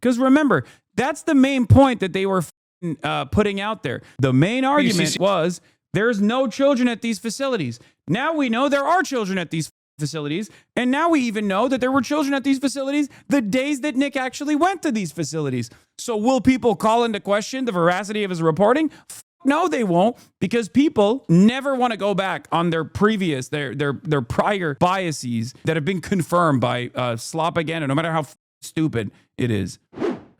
Because remember, that's the main point that they were putting out there. The main argument was there's no children at these facilities. Now we know there are children at these facilities, and now we even know that there were children at these facilities the days that Nick actually went to these facilities. So will people call into question the veracity of his reporting? No, they won't, because people never want to go back on their previous, their prior biases that have been confirmed by slop again, and no matter how stupid it is.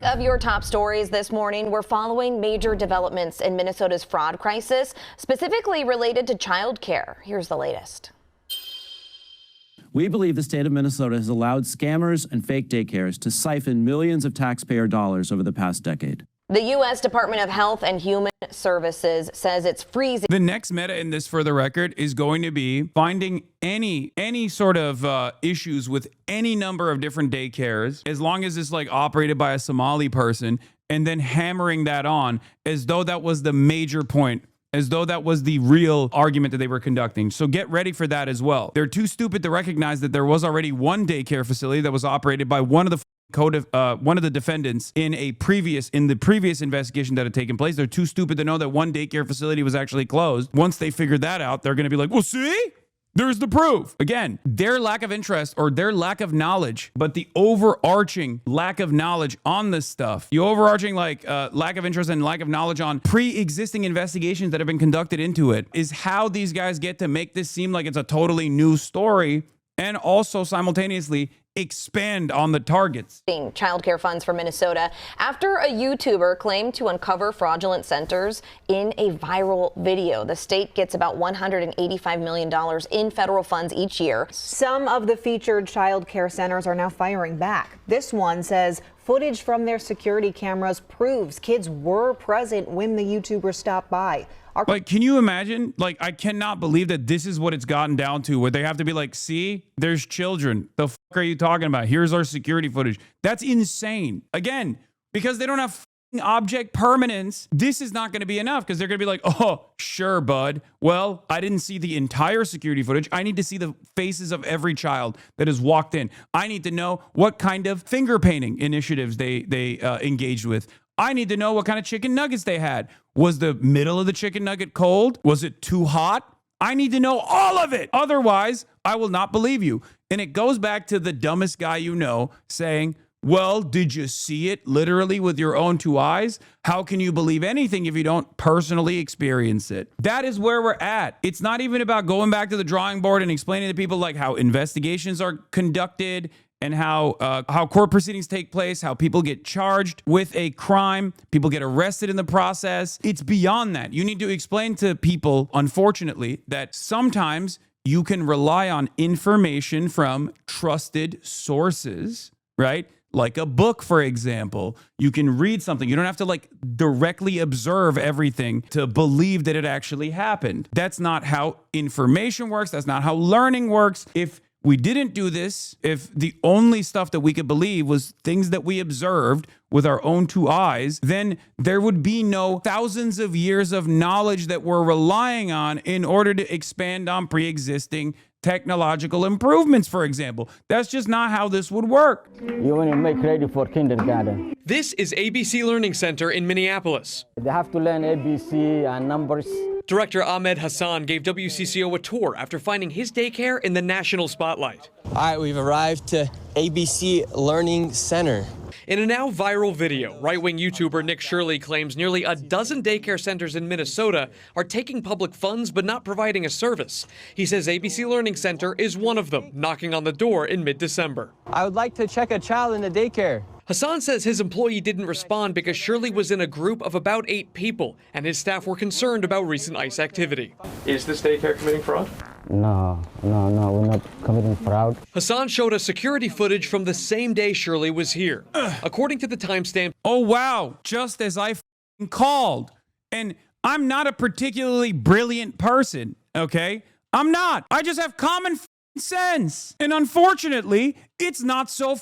Of your top stories this morning, we're following major developments in Minnesota's fraud crisis, specifically related to childcare. Here's the latest. We believe the state of Minnesota has allowed scammers and fake daycares to siphon millions of taxpayer dollars over the past decade. The U.S. Department of Health and Human Services says it's freezing. The next meta in this, for the record, is going to be finding any sort of issues with any number of different daycares, as long as it's like operated by a Somali person, and then hammering that on as though that was the major point, as though that was the real argument that they were conducting. So get ready for that as well. They're too stupid to recognize that there was already one daycare facility that was operated by one of the defendants in the previous investigation that had taken place. They're too stupid to know that one daycare facility was actually closed. Once they figured that out, they're going to be like, well, see? There's the proof. Again, their lack of interest or their lack of knowledge, but the overarching lack of knowledge on this stuff, the overarching lack of interest and lack of knowledge on pre-existing investigations that have been conducted into it is how these guys get to make this seem like it's a totally new story, and also simultaneously expand on the targets. Childcare funds for Minnesota after a YouTuber claimed to uncover fraudulent centers in a viral video. The state gets about $185 million in federal funds each year. Some of the featured childcare centers are now firing back. This one says footage from their security cameras proves kids were present when the YouTuber stopped by. Like, can you imagine? Like, I cannot believe that this is what it's gotten down to, where they have to be like, see, there's children. The fuck are you talking about? Here's our security footage. That's insane. Again, because they don't have object permanence, this is not going to be enough, because they're going to be like, oh, sure, bud. Well, I didn't see the entire security footage. I need to see the faces of every child that has walked in. I need to know what kind of finger painting initiatives they engaged with. I need to know what kind of chicken nuggets they had. Was the middle of the chicken nugget cold? Was it too hot? I need to know all of it. Otherwise, I will not believe you. And it goes back to the dumbest guy you know saying, well, did you see it literally with your own two eyes? How can you believe anything if you don't personally experience it? That is where we're at. It's not even about going back to the drawing board and explaining to people like how investigations are conducted and how court proceedings take place, how people get charged with a crime, people get arrested in the process. It's beyond that. You need to explain to people, unfortunately, that sometimes you can rely on information from trusted sources, right? Like a book, for example. You can read something. You don't have to like directly observe everything to believe that it actually happened. That's not how information works. That's not how learning works. If we didn't do this, if the only stuff that we could believe was things that we observed with our own two eyes, then there would be no thousands of years of knowledge that we're relying on in order to expand on pre-existing technological improvements, for example. That's just not how this would work. You want to make ready for kindergarten. This is ABC Learning Center in Minneapolis. They have to learn ABC and numbers. Director Ahmed Hassan gave WCCO a tour after finding his daycare in the national spotlight. All right, we've arrived to ABC Learning Center. In a now viral video, right-wing YouTuber Nick Shirley claims nearly a dozen daycare centers in Minnesota are taking public funds but not providing a service. He says ABC Learning Center is one of them, knocking on the door in mid-December. I would like to check a child in the daycare. Hassan says his employee didn't respond because Shirley was in a group of about 8 people, and his staff were concerned about recent ICE activity. Is this daycare committing fraud? No, we're not committing fraud. Hassan showed us security footage from the same day Shirley was here. According to the timestamp, oh wow, just as I called. And I'm not a particularly brilliant person, okay? I'm not. I just have common sense. And unfortunately, it's not so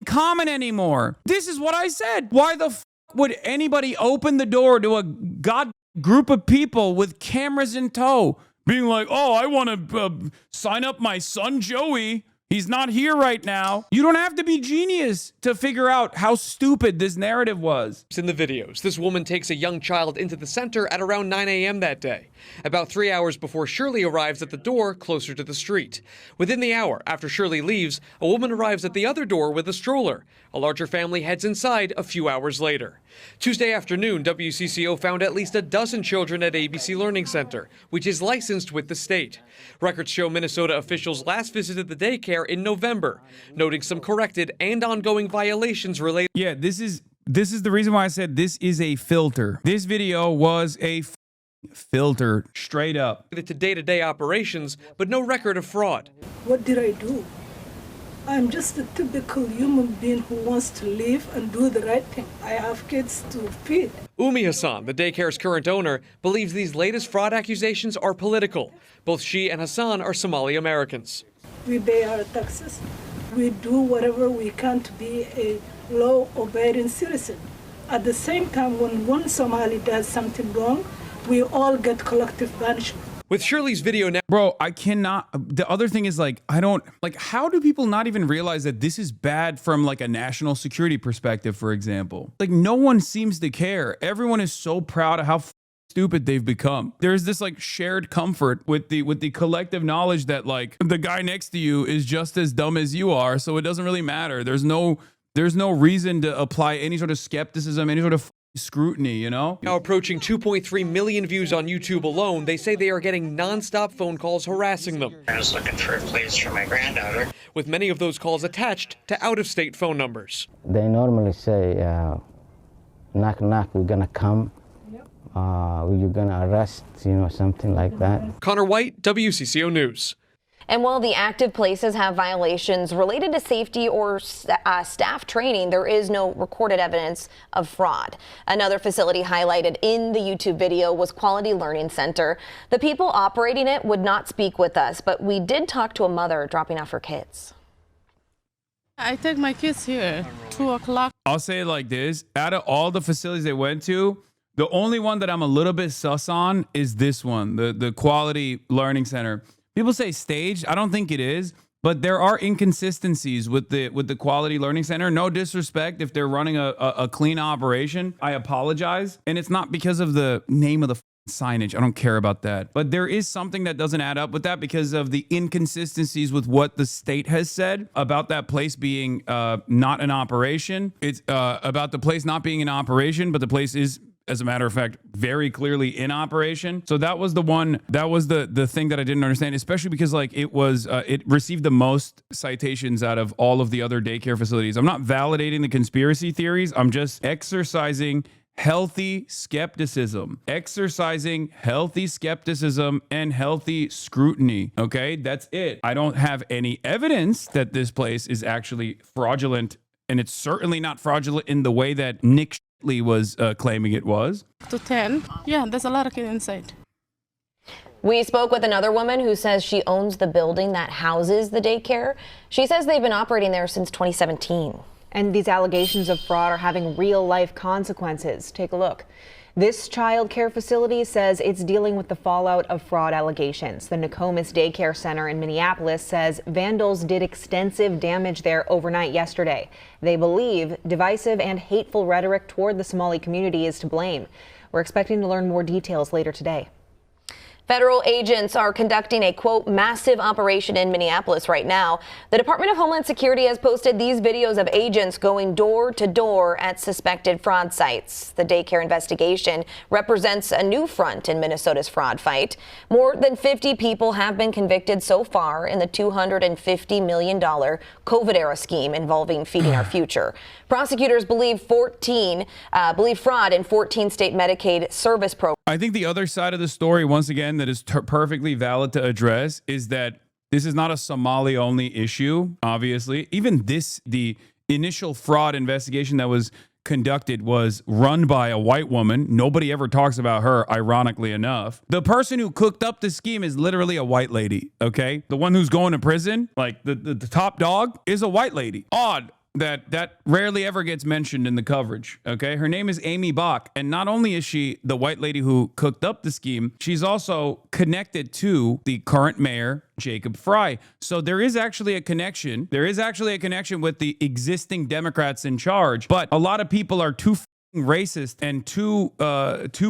common anymore. This is what I said. Why the would anybody open the door to a group of people with cameras in tow being like, oh, I want to sign up my son Joey. He's not here right now. You don't have to be genius to figure out how stupid this narrative was. In the videos, this woman takes a young child into the center at around 9 a.m. that day, about 3 hours before Shirley arrives at the door closer to the street. Within the hour after Shirley leaves, a woman arrives at the other door with a stroller. A larger family heads inside a few hours later. Tuesday afternoon, WCCO found at least a dozen children at ABC Learning Center, which is licensed with the state. Records show Minnesota officials last visited the daycare in November, noting some corrected and ongoing violations related. Yeah, this is the reason why I said this is a filter. This video was a filter, straight up. To day-to-day operations, but no record of fraud. What did I do? I'm just a typical human being who wants to live and do the right thing. I have kids to feed. Hassan, the daycare's current owner, believes these latest fraud accusations are political. Both she and Hassan are Somali Americans. We pay our taxes. We do whatever we can to be a law-abiding citizen. At the same time, when one Somali does something wrong, we all get collective punishment. With Shirley's video now. Bro, I cannot. The other thing is how do people not even realize that this is bad from like a national security perspective, for example? Like no one seems to care. Everyone is so proud of how stupid they've become. There's this like shared comfort with the collective knowledge that like the guy next to you is just as dumb as you are. So it doesn't really matter. There's no reason to apply any sort of skepticism, any sort of scrutiny, you know? Now approaching 2.3 million views on YouTube alone, they say they are getting non-stop phone calls harassing them. I was looking for a place for my granddaughter. With many of those calls attached to out-of-state phone numbers. They normally say, knock, knock, we're gonna come. You're gonna arrest, something like that. Connor White, WCCO News. And while the active places have violations related to safety or staff training, there is no recorded evidence of fraud. Another facility highlighted in the YouTube video was Quality Learning Center. The people operating it would not speak with us, but we did talk to a mother dropping off her kids. I take my kids here, 2 o'clock. I'll say it like this. Out of all the facilities they went to, the only one that I'm a little bit sus on is this one, the Quality Learning Center. People say staged. I don't think it is, but there are inconsistencies with the Quality Learning Center. No disrespect if they're running a clean operation. I apologize. And it's not because of the name of the signage. I don't care about that. But there is something that doesn't add up with that because of the inconsistencies with what the state has said about that place being not an operation. It's about the place not being an operation, but the place is, as a matter of fact, very clearly in operation. So that was the one, that was the thing that I didn't understand, especially because like it was, it received the most citations out of all of the other daycare facilities. I'm not validating the conspiracy theories. I'm just exercising healthy skepticism, and healthy scrutiny. Okay, that's it. I don't have any evidence that this place is actually fraudulent, and it's certainly not fraudulent in the way that Nick was claiming it was. To 10. Yeah, there's a lot of kids inside. We spoke with another woman who says she owns the building that houses the daycare. She says they've been operating there since 2017. And these allegations of fraud are having real-life consequences. Take a look. This child care facility says it's dealing with the fallout of fraud allegations. The Nokomis Daycare Center in Minneapolis says vandals did extensive damage there overnight yesterday. They believe divisive and hateful rhetoric toward the Somali community is to blame. We're expecting to learn more details later today. Federal agents are conducting a, quote, massive operation in Minneapolis right now. The Department of Homeland Security has posted these videos of agents going door to door at suspected fraud sites. The daycare investigation represents a new front in Minnesota's fraud fight. More than 50 people have been convicted so far in the $250 million COVID-era scheme involving Feeding Our Future. Prosecutors believe fraud in 14 state Medicaid service programs. I think the other side of the story, once again, that is perfectly valid to address is that this is not a Somali-only issue, obviously. Even the initial fraud investigation that was conducted was run by a white woman. Nobody ever talks about her, ironically enough. The person who cooked up the scheme is literally a white lady, okay? The one who's going to prison, like the top dog, is a white lady. Odd. that rarely ever gets mentioned in the coverage. Okay. Her name is Amy Bach. And not only is she the white lady who cooked up the scheme, she's also connected to the current mayor, Jacob Fry. So there is actually a connection. There is actually a connection with the existing Democrats in charge. But a lot of people are too racist and too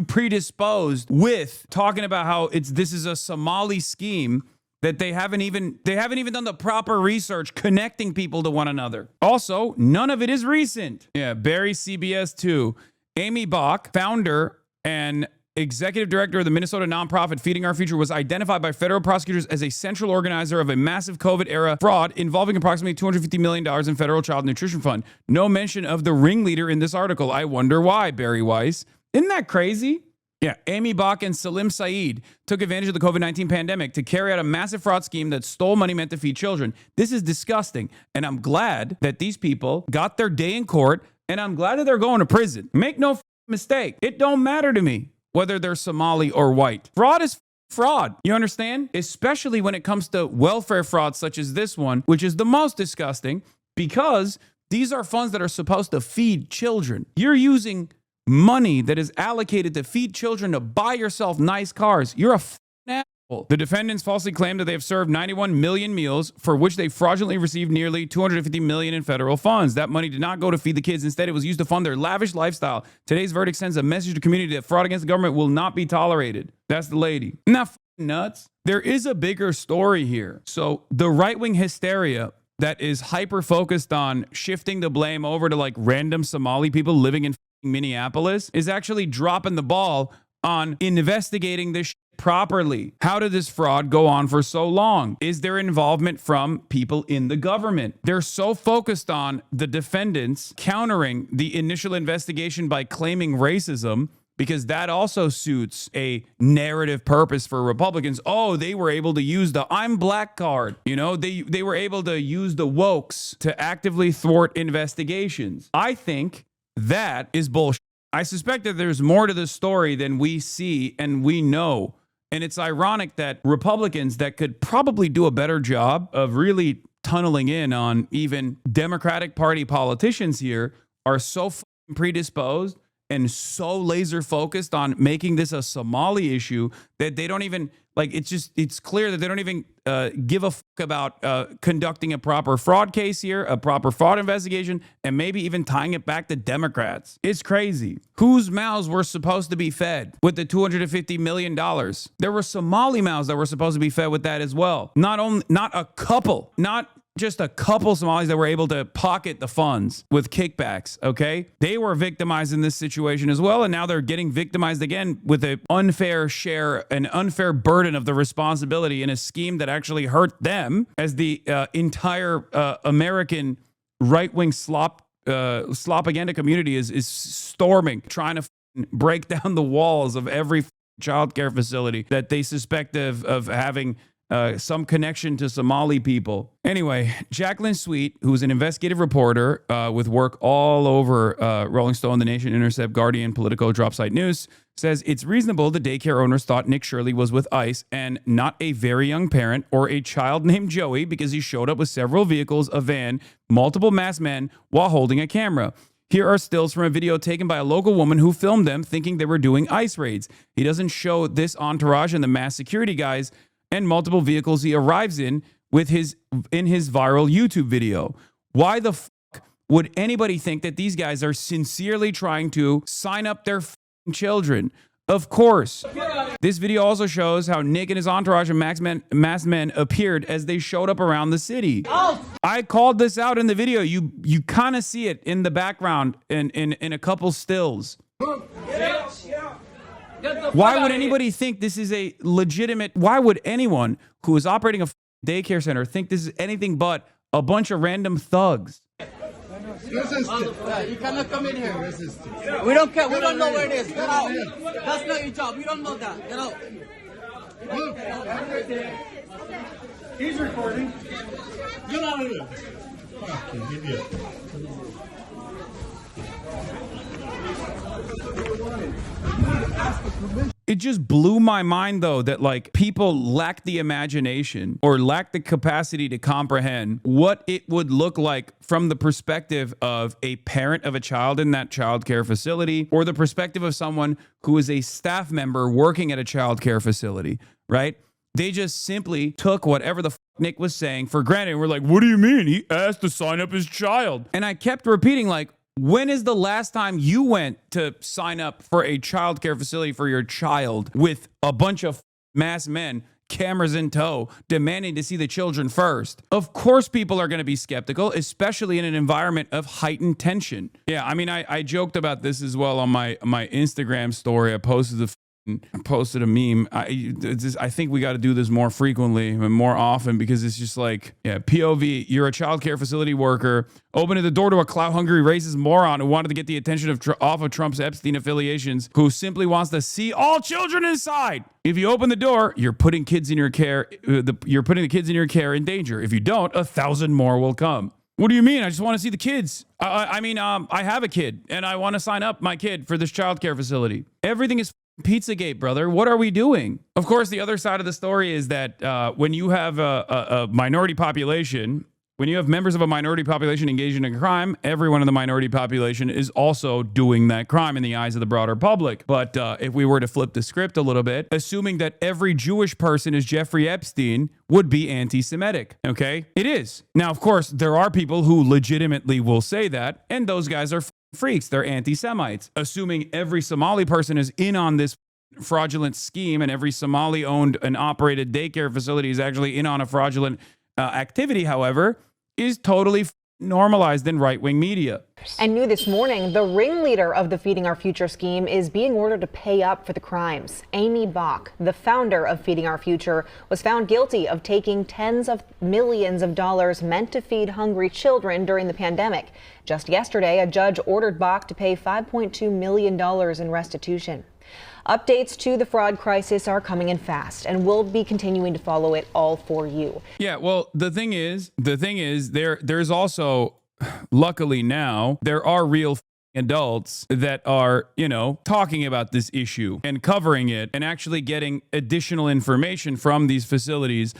predisposed with talking about how this is a Somali scheme, that they haven't even done the proper research connecting people to one another. Also, none of it is recent. Yeah, Barry CBS 2. Amy Bach, founder and executive director of the Minnesota nonprofit Feeding Our Future, was identified by federal prosecutors as a central organizer of a massive COVID-era fraud involving approximately $250 million in federal child nutrition fund. No mention of the ringleader in this article. I wonder why, Barry Weiss. Isn't that crazy? Yeah, Amy Bach and Salim Saeed took advantage of the COVID-19 pandemic to carry out a massive fraud scheme that stole money meant to feed children. This is disgusting, and I'm glad that these people got their day in court, and I'm glad that they're going to prison. Make no mistake. It don't matter to me whether they're Somali or white. Fraud is fraud. You understand? Especially when it comes to welfare fraud such as this one, which is the most disgusting, because these are funds that are supposed to feed children. You're using money that is allocated to feed children to buy yourself nice cars. You're a asshole. The defendants falsely claim that they have served 91 million meals, for which they fraudulently received nearly $250 million in federal funds. That money did not go to feed the kids. Instead, it was used to fund their lavish lifestyle. Today's verdict sends a message to the community that fraud against the government will not be tolerated. That's the lady. Isn't that nuts? There is a bigger story here. So the right-wing hysteria that is hyper-focused on shifting the blame over to like random Somali people living in Minneapolis is actually dropping the ball on investigating this properly. How did this fraud go on for so long? Is there involvement from people in the government? They're so focused on the defendants countering the initial investigation by claiming racism, because that also suits a narrative purpose for Republicans. Oh, they were able to use the I'm black card. You know, they were able to use the wokes to actively thwart investigations. I think that is bullshit. I suspect that there's more to the story than we see and we know. And it's ironic that Republicans that could probably do a better job of really tunneling in on even Democratic Party politicians here are so predisposed and so laser focused on making this a Somali issue that they don't even, like, it's clear that they don't even give a fuck about conducting a proper fraud case here, a proper fraud investigation, and maybe even tying it back to Democrats. It's crazy. Whose mouths were supposed to be fed with the $250 million? There were Somali mouths that were supposed to be fed with that as well. Not just a couple Somalis that were able to pocket the funds with kickbacks, okay? They were victimized in this situation as well, and now they're getting victimized again with an unfair share, an unfair burden of the responsibility in a scheme that actually hurt them, as the entire American right-wing slop-agenda community is storming, trying to break down the walls of every childcare facility that they suspect of having some connection to Somali people. Anyway, Jacqueline Sweet, who's an investigative reporter with work all over Rolling Stone, The Nation, Intercept, Guardian, Politico, Dropsite News, says it's reasonable the daycare owners thought Nick Shirley was with ICE and not a very young parent or a child named Joey, because he showed up with several vehicles, a van, multiple masked men while holding a camera. Here are stills from a video taken by a local woman who filmed them thinking they were doing ICE raids. He doesn't show this entourage and the masked security guys and multiple vehicles he arrives in his viral YouTube video. Why the fuck would anybody think that these guys are sincerely trying to sign up their children? Of course. This video also shows how Nick and his entourage of masked men appeared as they showed up around the city. I called this out in the video. You kind of see it in the background in a couple stills. Why would anybody think this is a legitimate... Why would anyone who is operating a daycare center think this is anything but a bunch of random thugs? You cannot come in here. We don't care. We don't know where it is. Get out. That's not your job. We don't know that. Get out. He's recording. Get out of here. Fucking idiot. It just blew my mind, though, that like people lack the imagination or lack the capacity to comprehend what it would look like from the perspective of a parent of a child in that child care facility, or the perspective of someone who is a staff member working at a child care facility, right? They just simply took whatever the Nick was saying for granted. We're like, what do you mean? He asked to sign up his child. And I kept repeating, like, when is the last time you went to sign up for a child care facility for your child with a bunch of masked men, cameras in tow, demanding to see the children first? Of course people are going to be skeptical, especially in an environment of heightened tension. Yeah, I mean, I joked about this as well on my Instagram story. I posted a meme. I think we got to do this more frequently and more often, because it's just like, yeah, POV, you're a child care facility worker, opening the door to a clout-hungry racist moron who wanted to get the attention off of Trump's Epstein affiliations, who simply wants to see all children inside. If you open the door, you're putting kids in your care. You're putting the kids in your care in danger. If you don't, 1,000 more will come. What do you mean? I just want to see the kids. I have a kid and I want to sign up my kid for this child care facility. Everything is Pizzagate, brother. What are we doing? Of course, the other side of the story is that when you have a minority population, when you have members of a minority population engaged in a crime, everyone in the minority population is also doing that crime in the eyes of the broader public. But if we were to flip the script a little bit, assuming that every Jewish person is Jeffrey Epstein would be anti-Semitic, okay? It is. Now, of course, there are people who legitimately will say that, and those guys are freaks. They're anti-Semites. Assuming every Somali person is in on this fraudulent scheme, and every Somali owned and operated daycare facility is actually in on a fraudulent activity, however, is totally normalized in right-wing media. And new this morning, the ringleader of the Feeding Our Future scheme is being ordered to pay up for the crimes. Amy Bach, the founder of Feeding Our Future, was found guilty of taking tens of millions of dollars meant to feed hungry children during the pandemic. Just yesterday, a judge ordered Bach to pay $5.2 million in restitution. Updates to the fraud crisis are coming in fast, and we'll be continuing to follow it all for you. Yeah, well, the thing is, there's also, luckily now, there are real adults that are, talking about this issue and covering it and actually getting additional information from these facilities.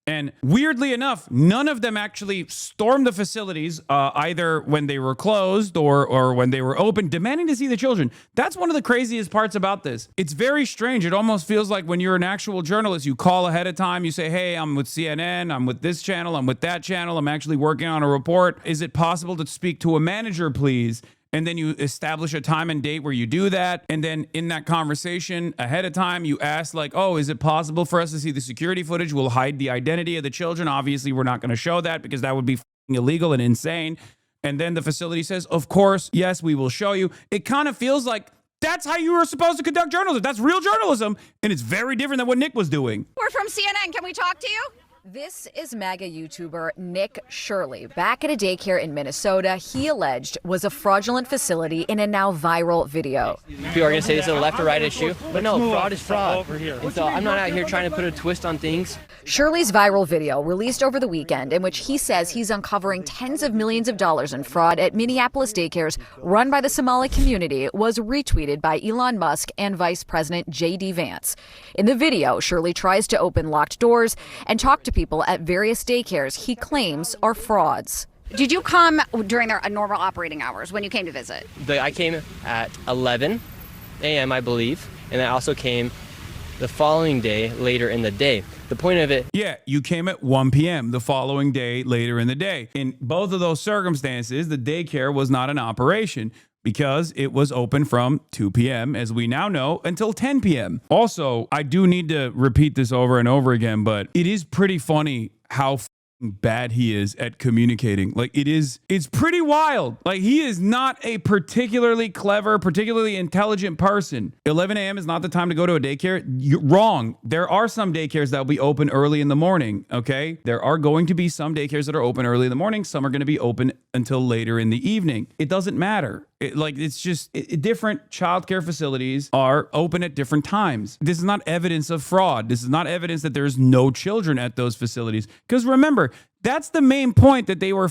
And weirdly enough, none of them actually stormed the facilities, either when they were closed or when they were open, demanding to see the children. That's one of the craziest parts about this. It's very strange. It almost feels like when you're an actual journalist, you call ahead of time, you say, hey, I'm with CNN, I'm with this channel, I'm with that channel, I'm actually working on a report. Is it possible to speak to a manager, please? And then you establish a time and date where you do that. And then in that conversation ahead of time, you ask like, oh, is it possible for us to see the security footage? We'll hide the identity of the children. Obviously, we're not going to show that because that would be illegal and insane. And then the facility says, of course, yes, we will show you. It kind of feels like that's how you were supposed to conduct journalism. That's real journalism. And it's very different than what Nick was doing. We're from CNN. Can we talk to you? This is MAGA YouTuber Nick Shirley. Back at a daycare in Minnesota, he alleged was a fraudulent facility in a now viral video. People are going to say this is a left or right issue, but no, fraud is fraud. And so I'm not out here trying to put a twist on things. Shirley's viral video, released over the weekend, in which he says he's uncovering tens of millions of dollars in fraud at Minneapolis daycares run by the Somali community, was retweeted by Elon Musk and Vice President J.D. Vance. In the video, Shirley tries to open locked doors and talk to people at various daycares he claims are frauds. Did you come during their normal operating hours when you came to visit? I came at 11 a.m., I believe, and I also came the following day later in the day. The point of it... Yeah, you came at 1 p.m. the following day later in the day. In both of those circumstances, the daycare was not an operation, because it was open from 2 p.m., as we now know, until 10 p.m. Also, I do need to repeat this over and over again, but it is pretty funny how bad he is at communicating. Like, it's pretty wild. Like, he is not a particularly clever, particularly intelligent person. 11 a.m. is not the time to go to a daycare. You're wrong. There are some daycares that will be open early in the morning, okay? There are going to be some daycares that are open early in the morning. Some are going to be open until later in the evening. It doesn't matter. It's just different childcare facilities are open at different times. This is not evidence of fraud. This is not evidence that there's no children at those facilities. Because remember, that's the main point that they were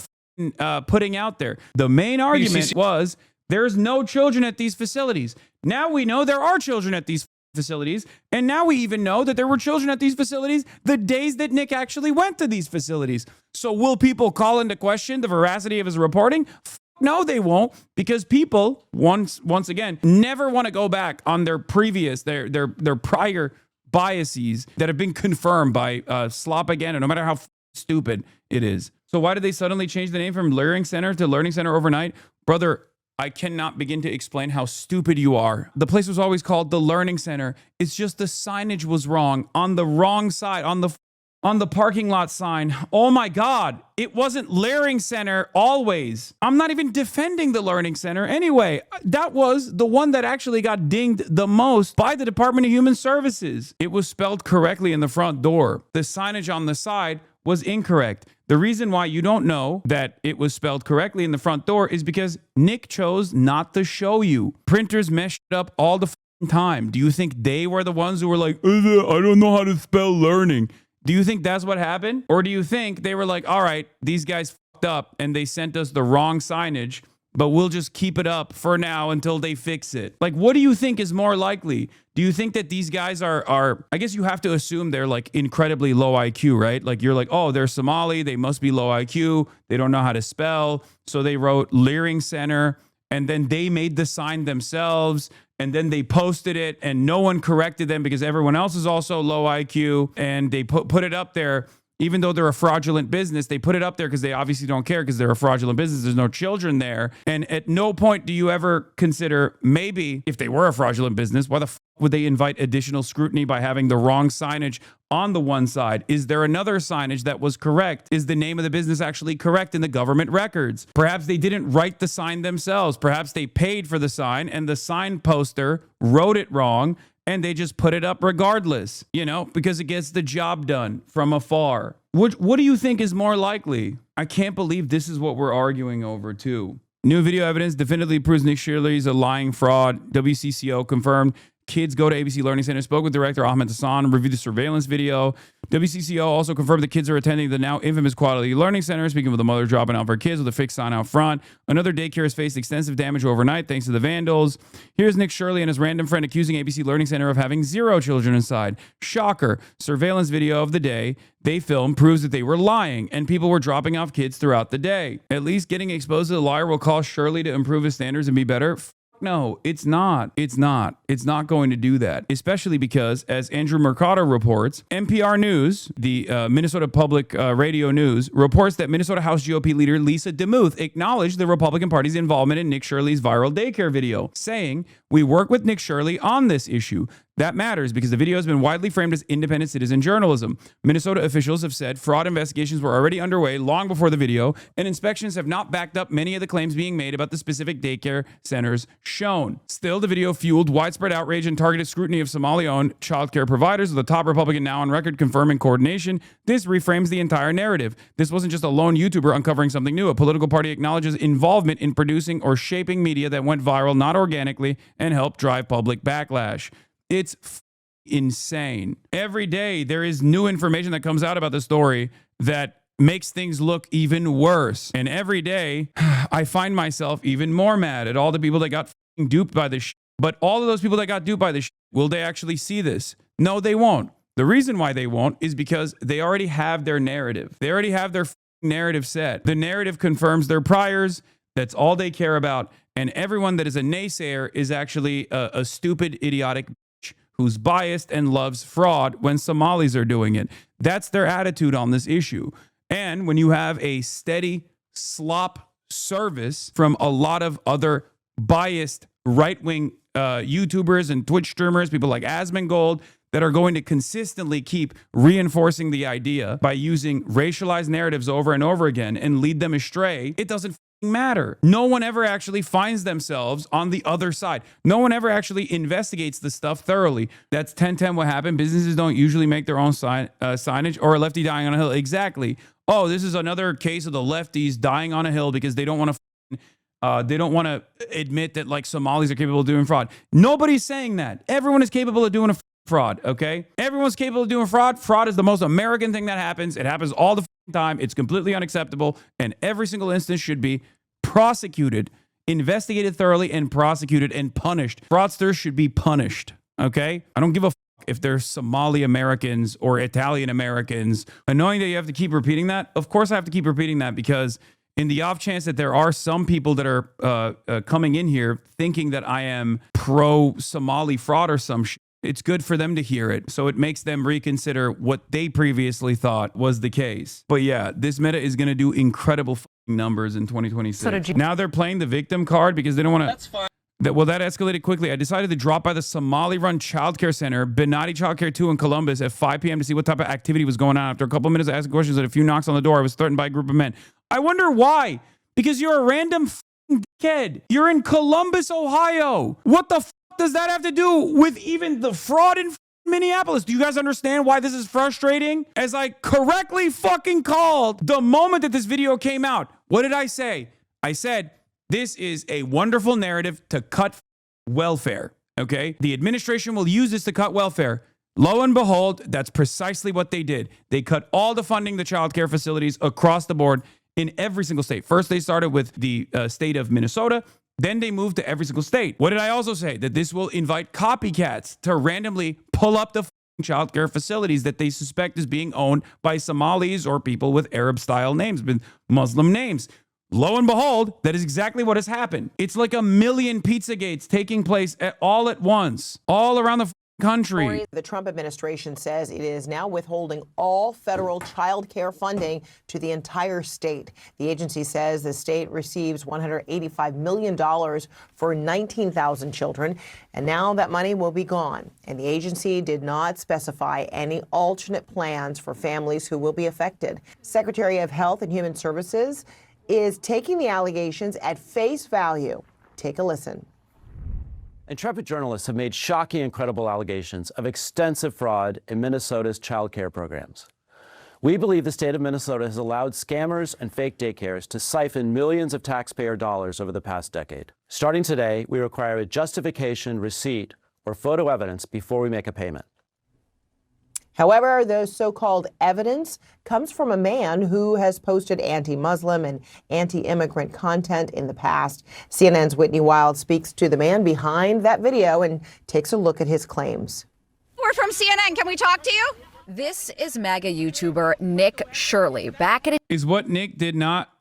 putting out there. The main argument was there's no children at these facilities. Now we know there are children at these facilities. And now we even know that there were children at these facilities the days that Nick actually went to these facilities. So will people call into question the veracity of his reporting? No, they won't, because people, once again, never want to go back on their previous, their prior biases that have been confirmed by Slop again, and no matter how stupid it is. So why did they suddenly change the name from Learning Center to Learning Center overnight? Brother, I cannot begin to explain how stupid you are. The place was always called the Learning Center. It's just the signage was wrong, on the wrong side, on the parking lot sign. Oh my God, it wasn't Learning Center always. I'm not even defending the Learning Center. Anyway, that was the one that actually got dinged the most by the Department of Human Services. It was spelled correctly in the front door. The signage on the side was incorrect. The reason why you don't know that it was spelled correctly in the front door is because Nick chose not to show you. Printers messed it up all the time. Do you think they were the ones who were like, I don't know how to spell learning? Do you think that's what happened? Or do you think they were like, all right, these guys fucked up and they sent us the wrong signage, but we'll just keep it up for now until they fix it? Like, what do you think is more likely? Do you think that these guys are I guess you have to assume they're like incredibly low IQ, right? Like you're like, oh, they're Somali. They must be low IQ. They don't know how to spell. So they wrote Learning Center and then they made the sign themselves. And then they posted it and no one corrected them because everyone else is also low IQ. And they put it up there. Even though they're a fraudulent business, they put it up there because they obviously don't care because they're a fraudulent business. There's no children there. And at no point do you ever consider, maybe if they were a fraudulent business, why the would they invite additional scrutiny by having the wrong signage on the one side? Is there another signage that was correct? Is the name of the business actually correct in the government records? Perhaps they didn't write the sign themselves. Perhaps they paid for the sign and the sign poster wrote it wrong and they just put it up regardless, because it gets the job done from afar. What do you think is more likely? I can't believe this is what we're arguing over too. New video evidence definitively proves Nick Shirley is a lying fraud. WCCO confirmed. Kids go to ABC Learning Center, spoke with director Ahmed Hassan, reviewed the surveillance video. WCCO also confirmed the kids are attending the now infamous Quality Learning Center, speaking with a mother dropping off her kids with a fixed sign out front. Another daycare has faced extensive damage overnight thanks to the vandals. Here's Nick Shirley and his random friend accusing ABC Learning Center of having 0 children inside. Shocker. Surveillance video of the day they filmed proves that they were lying and people were dropping off kids throughout the day. At least getting exposed to the liar will cause Shirley to improve his standards and be better. No, it's not. It's not going to do that, especially because, as Andrew Mercado reports, NPR News, the Minnesota Public Radio News, reports that Minnesota House GOP leader Lisa DeMuth acknowledged the Republican Party's involvement in Nick Shirley's viral daycare video, saying, "We work with Nick Shirley on this issue. That matters because the video has been widely framed as independent citizen journalism. Minnesota officials have said fraud investigations were already underway long before the video, and inspections have not backed up many of the claims being made about the specific daycare centers shown. Still, the video fueled widespread outrage and targeted scrutiny of Somali-owned childcare providers, with the top Republican now on record confirming coordination. This reframes the entire narrative. This wasn't just a lone YouTuber uncovering something new. A political party acknowledges involvement in producing or shaping media that went viral not organically and helped drive public backlash." It's insane. Every day there is new information that comes out about the story that makes things look even worse. And every day I find myself even more mad at all the people that got duped by this shit. But all of those people that got duped by this shit, will they actually see this? No, they won't. The reason why they won't is because they already have their narrative. They already have their narrative set. The narrative confirms their priors. That's all they care about. And everyone that is a naysayer is actually a stupid, idiotic who's biased and loves fraud when Somalis are doing it. That's their attitude on this issue. And when you have a steady slop service from a lot of other biased right-wing YouTubers and Twitch streamers, people like Asmongold, that are going to consistently keep reinforcing the idea by using racialized narratives over and over again and lead them astray, it doesn't matter. No one ever actually finds themselves on the other side. No one ever actually investigates the stuff thoroughly. That's 1010 what happened. Businesses don't usually make their own signage, or a lefty dying on a hill. Exactly. Oh, this is another case of the lefties dying on a hill because they don't want to admit that like Somalis are capable of doing fraud. Nobody's saying that. Everyone is capable of doing a fraud, okay? Everyone's capable of doing fraud. Fraud is the most American thing that happens. It happens all the time. It's completely unacceptable, and every single instance should be prosecuted, investigated thoroughly, and prosecuted and punished. Fraudsters should be punished. Okay? I don't give a if they're Somali Americans or Italian Americans. Annoying that you have to keep repeating that. Of course I have to keep repeating that because in the off chance that there are some people that are coming in here thinking that I am pro-Somali fraud or some shit, it's good for them to hear it. So it makes them reconsider what they previously thought was the case. But yeah, this meta is going to do incredible numbers in 2026. Now they're playing the victim card because they don't want to... That's fine. Well, that escalated quickly. I decided to drop by the Somali-run childcare center, Benati Childcare 2 in Columbus at 5 p.m. to see what type of activity was going on. After a couple of minutes of asking questions and a few knocks on the door, I was threatened by a group of men. I wonder why. Because you're a random dickhead. You're in Columbus, Ohio. What the does that have to do with even the fraud in Minneapolis? Do you guys understand why this is frustrating? As I correctly fucking called the moment that this video came out, what did I say? I said, this is a wonderful narrative to cut welfare, okay? The administration will use this to cut welfare. Lo and behold, that's precisely what they did. They cut all the funding to child care facilities across the board in every single state. First, they started with the state of Minnesota. Then they moved to every single state. What did I also say? That this will invite copycats to randomly pull up the child care facilities that they suspect is being owned by Somalis or people with Arab-style names, with Muslim names. Lo and behold, that is exactly what has happened. It's like a million Pizzagates taking place all at once, all around the country. The Trump administration says it is now withholding all federal child care funding to the entire state. The agency says the state receives $185 million for 19,000 children, and now that money will be gone. And the agency did not specify any alternate plans for families who will be affected. Secretary of Health and Human Services is taking the allegations at face value. Take a listen. Intrepid journalists have made shocking and credible allegations of extensive fraud in Minnesota's child care programs. We believe the state of Minnesota has allowed scammers and fake daycares to siphon millions of taxpayer dollars over the past decade. Starting today, we require a justification, receipt, or photo evidence before we make a payment. However, the so-called evidence comes from a man who has posted anti-Muslim and anti-immigrant content in the past. CNN's Whitney Wild speaks to the man behind that video and takes a look at his claims. We're from CNN. Can we talk to you? This is MAGA YouTuber Nick Shirley back at Is what Nick did not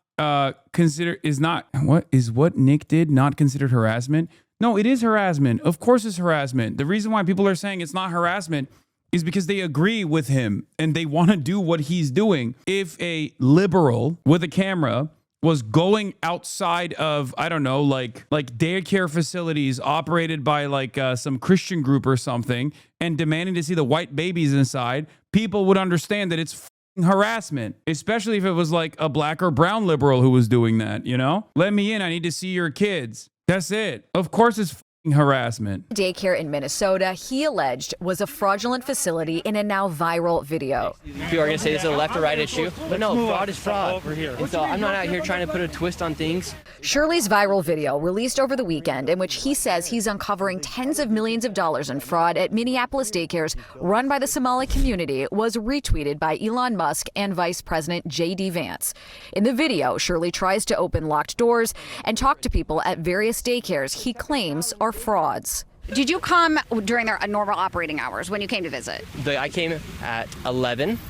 consider what Nick did not considered harassment? No, it is harassment. Of course it's harassment. The reason why people are saying it's not harassment is because they agree with him and they want to do what he's doing. If a liberal with a camera was going outside of, I don't know, like daycare facilities operated by like some Christian group or something and demanding to see the white babies inside, people would understand that it's harassment, especially if it was like a black or brown liberal who was doing that, you know? Let me in, I need to see your kids. That's it. Of course it's harassment. Daycare in Minnesota, he alleged was a fraudulent facility in a now viral video. People are going to say this is a left or right issue, but no, fraud is fraud. And so I'm not out here trying to put a twist on things. Shirley's viral video released over the weekend in which he says he's uncovering tens of millions of dollars in fraud at Minneapolis daycares run by the Somali community was retweeted by Elon Musk and Vice President J.D. Vance. In the video, Shirley tries to open locked doors and talk to people at various daycares he claims are frauds. Did you come during their normal operating hours when you came to visit? I came at 11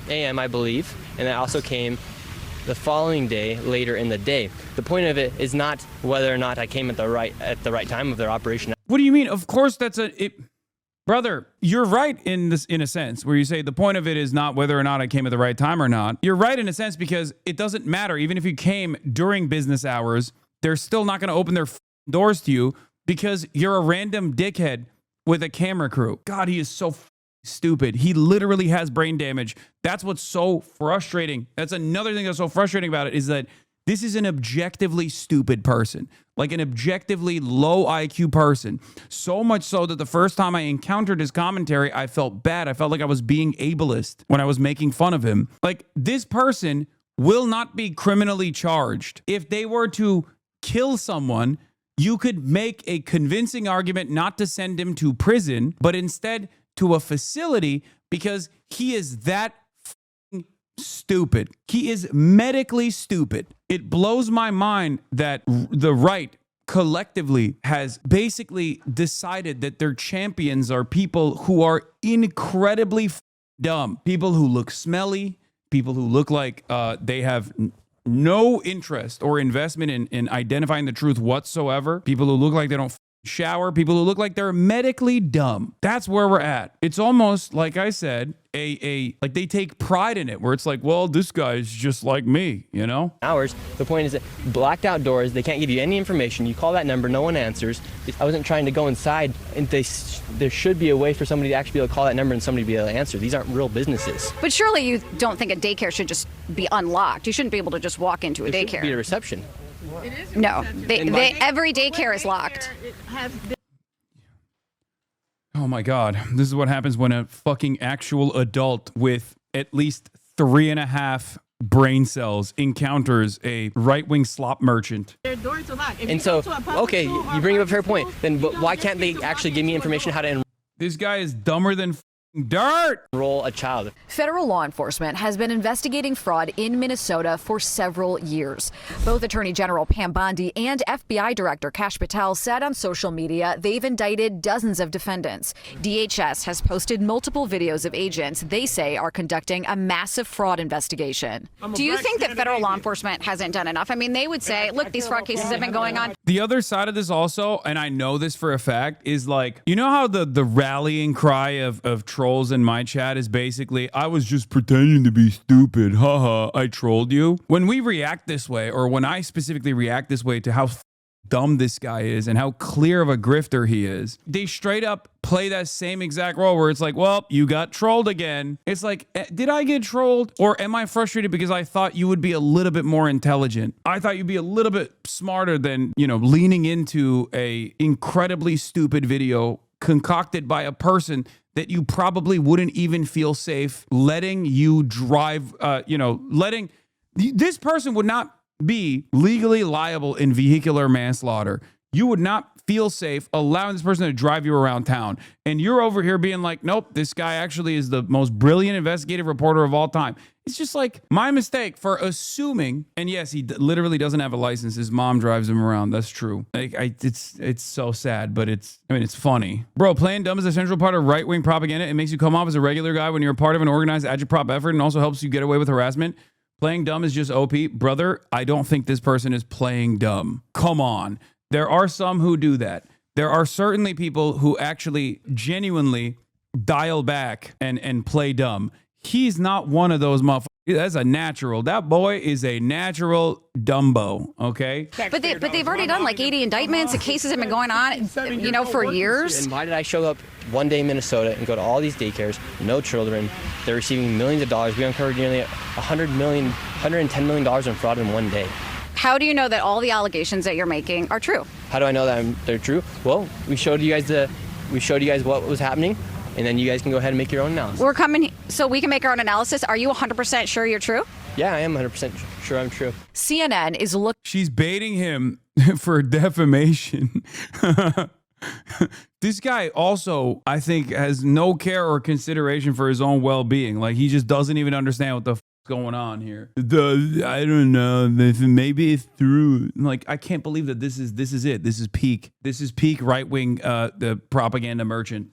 a.m., I believe, and I also came the following day, later in the day. The point of it is not whether or not I came at the right time of their operation. What do you mean? Of course brother, you're right in a sense where you say the point of it is not whether or not I came at the right time or not. You're right in a sense because it doesn't matter. Even if you came during business hours, they're still not going to open their doors to you because you're a random dickhead with a camera crew. God, he is so stupid. He literally has brain damage. That's what's so frustrating. That's another thing that's so frustrating about it is that this is an objectively stupid person, like an objectively low IQ person. So much so that the first time I encountered his commentary, I felt bad. I felt like I was being ableist when I was making fun of him. Like, this person will not be criminally charged. If they were to kill someone, you could make a convincing argument not to send him to prison, but instead to a facility because he is that stupid. He is medically stupid. It blows my mind that the right collectively has basically decided that their champions are people who are incredibly dumb, people who look smelly, people who look like they have no interest or investment in identifying the truth whatsoever, people who look like they don't shower, people who look like they're medically dumb. That's where we're at. It's almost like I said, like they take pride in it, where it's like, well, this guy's just like me, you know? Hours. The point is that blacked out doors, they can't give you any information. You call that number, no one answers. I wasn't trying to go inside, and there should be a way for somebody to actually be able to call that number and somebody be able to answer. These aren't real businesses. But surely you don't think a daycare should just be unlocked. You shouldn't be able to just walk into a There daycare. should be a reception. No, every daycare is locked. Oh my God. This is what happens when a fucking actual adult with at least 3.5 brain cells encounters a right-wing slop merchant. And so, okay, you bring up a fair point. Then why can't they actually give me information how to This guy is dumber than dirt. Enroll a child. Federal law enforcement has been investigating fraud in Minnesota for several years. Both Attorney General Pam Bondi and FBI Director Kash Patel said on social media they've indicted dozens of defendants. DHS has posted multiple videos of agents they say are conducting a massive fraud investigation. Do you think that federal law enforcement hasn't done enough? I mean, they would say, look, these fraud cases have been going on. The other side of this also, and I know this for a fact, is like, you know how the rallying cry of trolls in my chat is basically, I was just pretending to be stupid. Haha, I trolled you. When we react this way, or when I specifically react this way to how dumb this guy is and how clear of a grifter he is, they straight up play that same exact role where it's like, well, you got trolled again. It's like, did I get trolled? Or am I frustrated because I thought you would be a little bit more intelligent? I thought you'd be a little bit smarter than, you know, leaning into a incredibly stupid video concocted by a person that you probably wouldn't even feel safe letting you drive, letting this person would not be legally liable in vehicular manslaughter. You would not feel safe allowing this person to drive you around town. And you're over here being like, nope, this guy actually is the most brilliant investigative reporter of all time. It's just like my mistake for assuming, and yes, he literally doesn't have a license. His mom drives him around. That's true. It's so sad, but it's funny. Bro, playing dumb is a central part of right-wing propaganda. It makes you come off as a regular guy when you're a part of an organized agitprop effort, and also helps you get away with harassment. Playing dumb is just OP. Brother, I don't think this person is playing dumb. Come on. There are some who do that. There are certainly people who actually genuinely dial back and play dumb. He's not one of those motherfuckers. That's a natural. That boy is a natural Dumbo, okay? But they've already done like 80 indictments. The cases have been going on, for years. And why did I show up one day in Minnesota and go to all these daycares, no children, they're receiving millions of dollars. We uncovered nearly $110 million in fraud in one day. How do you know that all the allegations that you're making are true? How do I know that they're true? Well, we showed you guys what was happening, and then you guys can go ahead and make your own analysis. We're coming so we can make our own analysis. Are you 100% sure you're true? Yeah, I am 100% sure I'm true. CNN is looking. She's baiting him for defamation. This guy also, I think, has no care or consideration for his own well-being. Like, he just doesn't even understand what the going on here. I don't know. Maybe it's through. Like, I can't believe that this is it. This is peak right-wing the propaganda merchant.